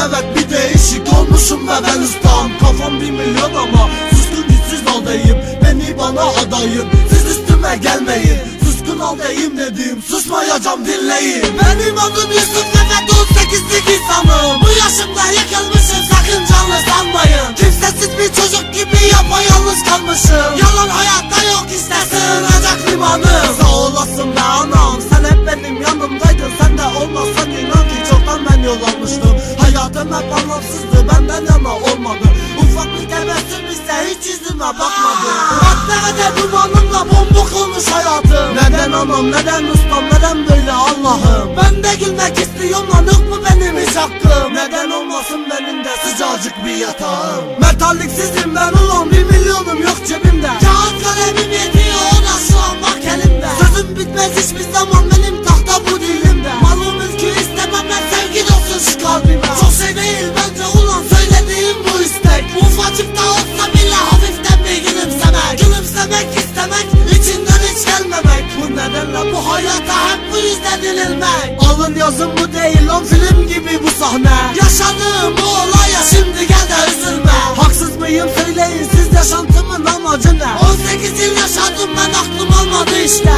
evet bir değişik olmuşum ve ben ustam. Kafam 1 milyon ama suskun güçsüz haldeyim. Beni bana adayım, siz üstüme gelmeyin. Suskun haldeyim dedim, susmayacağım dinleyin. Benim adım Yusuf Mehmet, 18'lik insanım. Bu yaşımda yıkılmışım, sakın canlı sanmayın. Kimsesiz bir çocuk gibi yapayalnız kalmışım. Yalan hayatta yok işte, sığınacak limanım. Sağ olasın be anam, sen hep benim yanımdaydın. Sen de olmasan inan ki çoktan ben yol almıştım. Hayatım hep anlamsızdı, benden yana olmadı. Ufak bir tebessüm ise hiç yüzüme bakmadı. Madde ve de dumanımla bombok olmuş hayatım. Neden anam, neden ustam, neden böyle Allah'ım? Ben de gülmek istiyorum lan, yok mu benim hiç hakkım? Neden olmasın benim de sıcacık bir yatağım? Metalliksizim ben ulan, 1 milyonum yok cebimde. Kağıt kalemim yetiyor, o da şu an bak elimde. Sözüm bitmez hiçbir zaman, benim tahta bu dilimde. Malı mülkü istemem ben, sevgi olsun şu kalbime. Çok şey değil bence ulan söylediğim bu istek. Ufacık da olsa bile hafiften bir gülümsemek. Gülümsemek istemek, içinden hiç gelmemek. Bu nedenle bu hayata hep bu yüzden yenilmek. Alın yazın bu değil lan, film gibi bu sahne. Yaşadığım bu olaya şimdi gel de üzülme. Haksız mıyım söyleyin siz, yaşantımın amacı ne? 18 yıl yaşadım ben, aklım almadı işte.